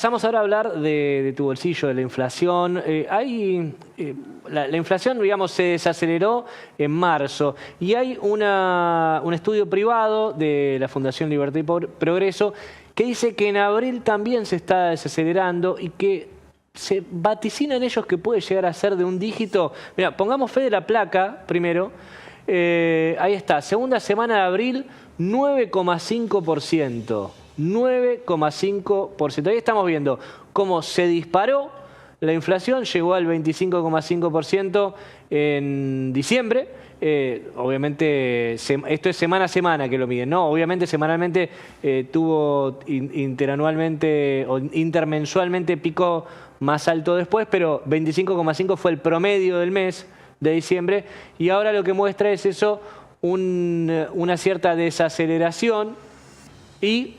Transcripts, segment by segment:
Pasamos ahora a hablar de tu bolsillo, de la inflación. La inflación, digamos, se desaceleró en marzo y hay un estudio privado de la Fundación Libertad y Progreso que dice que en abril también se está desacelerando y que se vaticinan ellos que puede llegar a ser de un dígito. Mira, pongamos fe de la placa primero. Ahí está, segunda semana de abril, 9,5%. 9,5%. Ahí estamos viendo cómo se disparó la inflación, llegó al 25,5% en diciembre. Obviamente, esto es semana a semana que lo miden, ¿no? Obviamente, semanalmente tuvo interanualmente o intermensualmente pico más alto después, pero 25,5 fue el promedio del mes de diciembre. Y ahora lo que muestra es eso, una cierta desaceleración y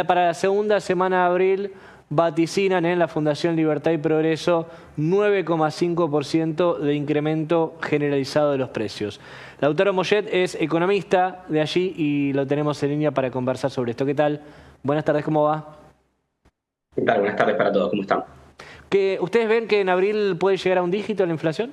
para la segunda semana de abril vaticinan en la Fundación Libertad y Progreso 9,5% de incremento generalizado de los precios. Lautaro Mollet es economista de allí y lo tenemos en línea para conversar sobre esto. ¿Qué tal? Buenas tardes, ¿cómo va? ¿Qué tal? Buenas tardes para todos, ¿cómo están? ¿Ustedes ven que en abril puede llegar a un dígito la inflación?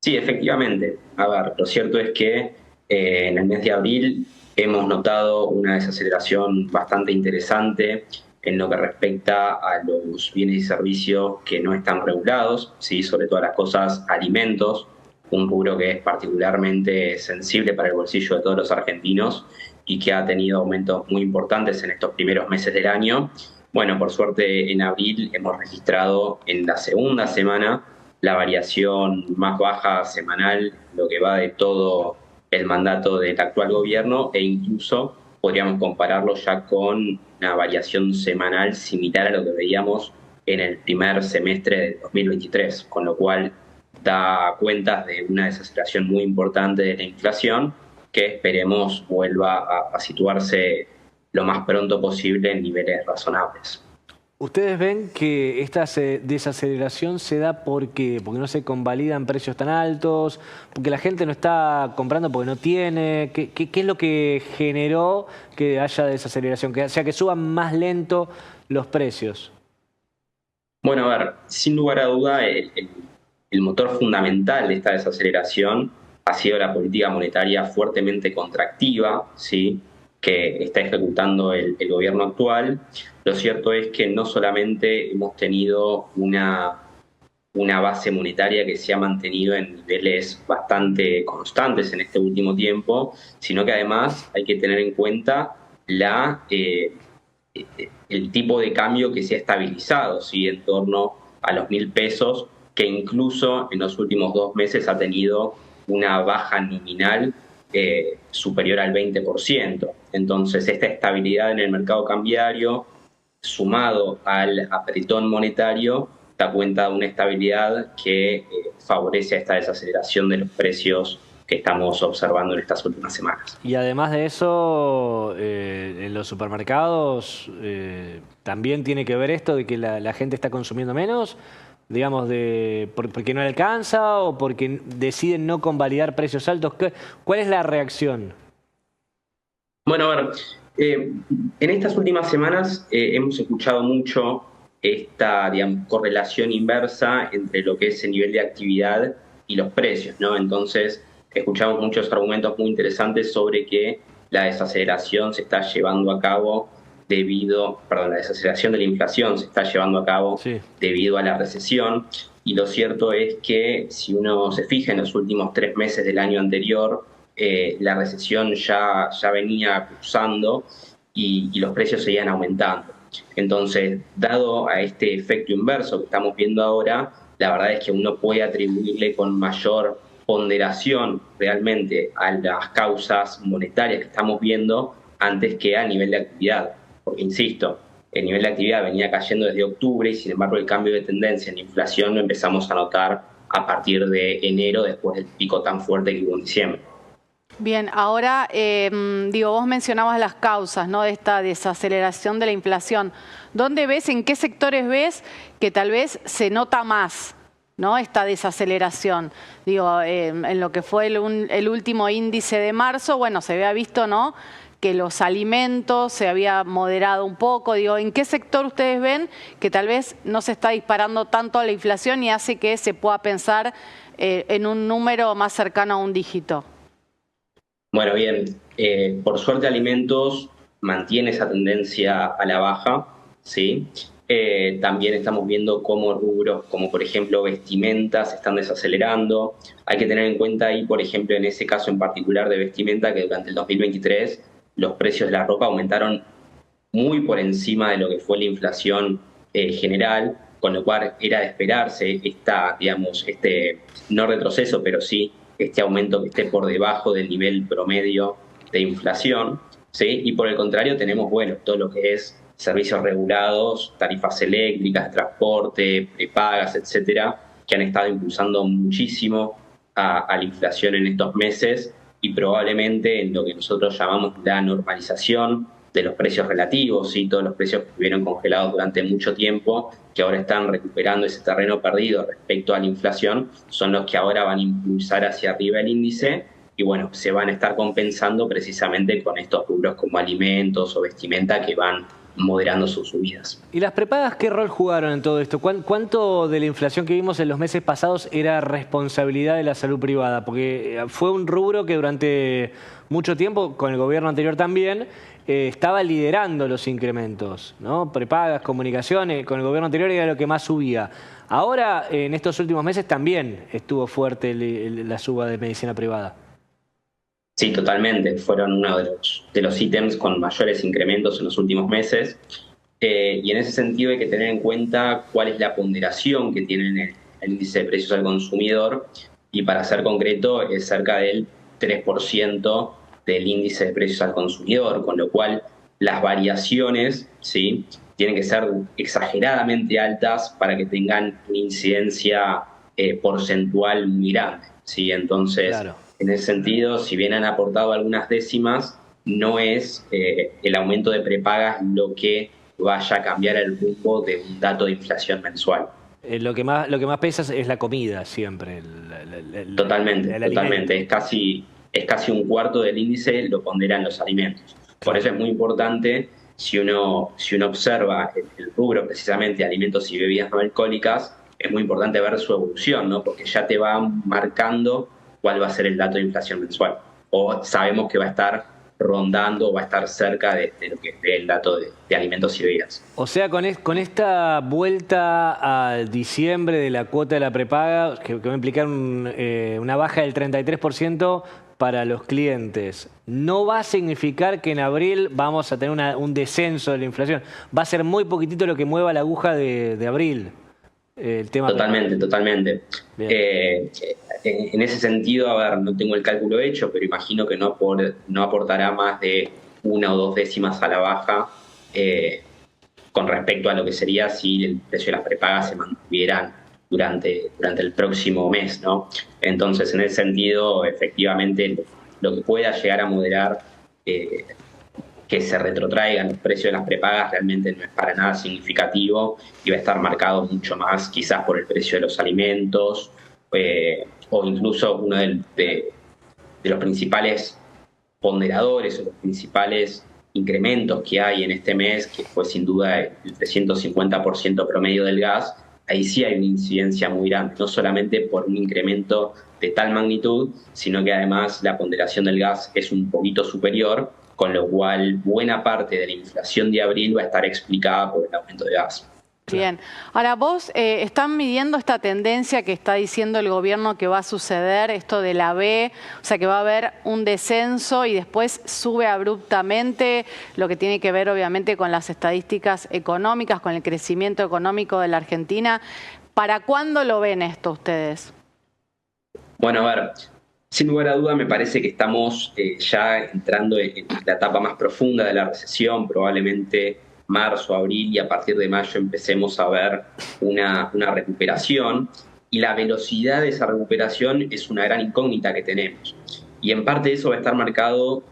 Sí, efectivamente. A ver, lo cierto es que en el mes de abril hemos notado una desaceleración bastante interesante en lo que respecta a los bienes y servicios que no están regulados, ¿sí? Sobre todas las cosas, alimentos, un rubro que es particularmente sensible para el bolsillo de todos los argentinos y que ha tenido aumentos muy importantes en estos primeros meses del año. Bueno, por suerte en abril hemos registrado en la segunda semana la variación más baja semanal, lo que va de todo el mandato del actual gobierno, e incluso podríamos compararlo ya con una variación semanal similar a lo que veíamos en el primer semestre de 2023, con lo cual da cuenta de una desaceleración muy importante de la inflación que esperemos vuelva a situarse lo más pronto posible en niveles razonables. ¿Ustedes ven que esta desaceleración se da porque no se convalidan precios tan altos, porque la gente no está comprando porque no tiene? ¿Qué es lo que generó que haya desaceleración, o sea, que suban más lento los precios? Bueno, a ver, sin lugar a duda, el motor fundamental de esta desaceleración ha sido la política monetaria fuertemente contractiva, ¿sí?, que está ejecutando el gobierno actual. Lo cierto es que no solamente hemos tenido una base monetaria que se ha mantenido en niveles bastante constantes en este último tiempo, sino que además hay que tener en cuenta el tipo de cambio que se ha estabilizado, ¿sí?, en torno a los 1.000 pesos, que incluso en los últimos 2 meses ha tenido una baja nominal superior al 20%. Entonces, esta estabilidad en el mercado cambiario, sumado al apretón monetario, da cuenta de una estabilidad que favorece a esta desaceleración de los precios que estamos observando en estas últimas semanas. Y además de eso, en los supermercados también tiene que ver esto de que la gente está consumiendo menos, digamos, porque no le alcanza o porque deciden no convalidar precios altos. ¿Cuál es la reacción? Bueno, a ver, en estas últimas semanas hemos escuchado mucho esta, digamos, correlación inversa entre lo que es el nivel de actividad y los precios, ¿no? Entonces, escuchamos muchos argumentos muy interesantes sobre que la desaceleración se está llevando a cabo la desaceleración de la inflación se está llevando a cabo debido a la recesión. Y lo cierto es que si uno se fija en los últimos 3 meses del año anterior, la recesión ya venía cruzando y los precios seguían aumentando. Entonces, dado a este efecto inverso que estamos viendo ahora, la verdad es que uno puede atribuirle con mayor ponderación realmente a las causas monetarias que estamos viendo antes que a nivel de actividad. Porque, insisto, el nivel de actividad venía cayendo desde octubre y, sin embargo, el cambio de tendencia en la inflación lo empezamos a notar a partir de enero, después del pico tan fuerte que hubo en diciembre. Bien, ahora, vos mencionabas las causas, ¿no?, de esta desaceleración de la inflación. ¿Dónde ves, en qué sectores ves que tal vez se nota más, ¿no?, esta desaceleración? En lo que fue el último índice de marzo, bueno, se había visto, ¿no?, que los alimentos se había moderado un poco. Digo, ¿en qué sector ustedes ven que tal vez no se está disparando tanto la inflación y hace que se pueda pensar en un número más cercano a un dígito? Bueno, bien, por suerte alimentos mantiene esa tendencia a la baja, ¿sí? También estamos viendo cómo rubros como por ejemplo vestimenta se están desacelerando. Hay que tener en cuenta ahí, por ejemplo, en ese caso en particular de vestimenta, que durante el 2023 los precios de la ropa aumentaron muy por encima de lo que fue la inflación general, con lo cual era de esperarse digamos, no retroceso, pero sí este aumento que esté por debajo del nivel promedio de inflación, ¿sí? Y por el contrario tenemos, bueno, todo lo que es servicios regulados, tarifas eléctricas, transporte, prepagas, etcétera, que han estado impulsando muchísimo a la inflación en estos meses y probablemente en lo que nosotros llamamos la normalización de los precios relativos, ¿sí? Todos los precios que estuvieron congelados durante mucho tiempo, que ahora están recuperando ese terreno perdido respecto a la inflación, son los que ahora van a impulsar hacia arriba el índice y bueno, se van a estar compensando precisamente con estos rubros como alimentos o vestimenta que van moderando sus subidas. ¿Y las prepagas qué rol jugaron en todo esto? ¿Cuánto de la inflación que vimos en los meses pasados era responsabilidad de la salud privada? Porque fue un rubro que durante mucho tiempo, con el gobierno anterior también, estaba liderando los incrementos, ¿no? Prepagas, comunicaciones, con el gobierno anterior era lo que más subía. Ahora, en estos últimos meses también estuvo fuerte la suba de medicina privada. Sí, totalmente. Fueron uno de los ítems con mayores incrementos en los últimos meses. Y en ese sentido hay que tener en cuenta cuál es la ponderación que tiene el índice de precios al consumidor. Y para ser concreto, es cerca del 3% del índice de precios al consumidor, con lo cual las variaciones, ¿sí?, tienen que ser exageradamente altas para que tengan una incidencia porcentual muy grande, ¿sí? Entonces, claro, en ese sentido, si bien han aportado algunas décimas, no es el aumento de prepagas lo que vaya a cambiar el rumbo de un dato de inflación mensual. Lo que más pesa es la comida siempre. Totalmente. Es casi un cuarto del índice lo ponderan los alimentos. Por eso es muy importante, si uno observa el rubro precisamente de alimentos y bebidas no alcohólicas, es muy importante ver su evolución, ¿no? Porque ya te va marcando cuál va a ser el dato de inflación mensual. O sabemos que va a estar rondando o va a estar cerca de lo que es el dato de alimentos y bebidas. O sea, con esta vuelta a diciembre de la cuota de la prepaga, que va a implicar una baja del 33% para los clientes, no va a significar que en abril vamos a tener un descenso de la inflación. Va a ser muy poquitito lo que mueva la aguja de abril. El tema Totalmente. En ese sentido, a ver, no tengo el cálculo hecho, pero imagino que no aportará más de 1 o 2 décimas a la baja con respecto a lo que sería si el precio de las prepagas se mantuvieran durante el próximo mes, ¿no? Entonces, en ese sentido, efectivamente, lo que pueda llegar a moderar que se retrotraigan los precios de las prepagas realmente no es para nada significativo y va a estar marcado mucho más quizás por el precio de los alimentos o incluso uno de los principales ponderadores o los principales incrementos que hay en este mes, que fue sin duda el 350% promedio del gas. Ahí sí hay una incidencia muy grande, no solamente por un incremento de tal magnitud, sino que además la ponderación del gas es un poquito superior, con lo cual buena parte de la inflación de abril va a estar explicada por el aumento de gas. Bien. Ahora, vos están midiendo esta tendencia que está diciendo el gobierno que va a suceder, esto de la B, o sea que va a haber un descenso y después sube abruptamente, lo que tiene que ver obviamente con las estadísticas económicas, con el crecimiento económico de la Argentina. ¿Para cuándo lo ven esto ustedes? Bueno, a ver, sin lugar a duda me parece que estamos ya entrando en la etapa más profunda de la recesión, probablemente marzo, abril, y a partir de mayo empecemos a ver una recuperación, y la velocidad de esa recuperación es una gran incógnita que tenemos. Y en parte eso va a estar marcado,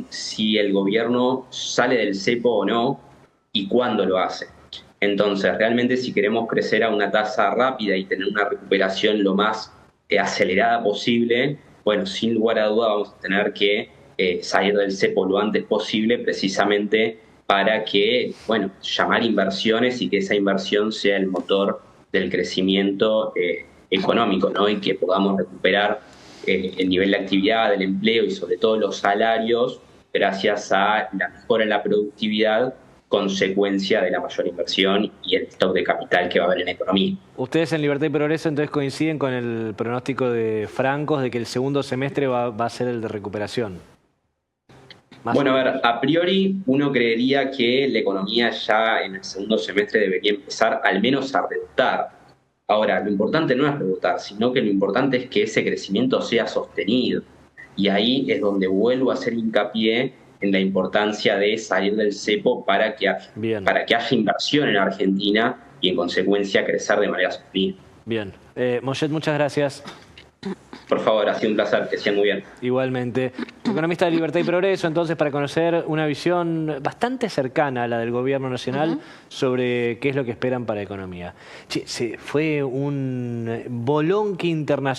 si el gobierno sale del cepo o no y cuándo lo hace. Entonces, realmente si queremos crecer a una tasa rápida y tener una recuperación lo más acelerada posible, bueno, sin lugar a duda vamos a tener que salir del cepo lo antes posible, precisamente para que, bueno, llamar inversiones y que esa inversión sea el motor del crecimiento económico, ¿no? Y que podamos recuperar el nivel de actividad, del empleo y sobre todo los salarios gracias a la mejora en la productividad, consecuencia de la mayor inversión y el stock de capital que va a haber en la economía. Ustedes en Libertad y Progreso entonces coinciden con el pronóstico de Francos de que el segundo semestre va a ser el de recuperación. Bueno, a ver, a priori uno creería que la economía ya en el segundo semestre debería empezar al menos a rebotar. Ahora, lo importante no es rebotar, sino que lo importante es que ese crecimiento sea sostenido. Y ahí es donde vuelvo a hacer hincapié en la importancia de salir del cepo para que haya inversión en Argentina y en consecuencia crecer de manera sostenida. Bien. Mollet, muchas gracias. Por favor, ha sido un placer, que sea muy bien. Igualmente. Economista de Libertad y Progreso, entonces, para conocer una visión bastante cercana a la del gobierno nacional sobre qué es lo que esperan para la economía. Fue un bolonqui internacional.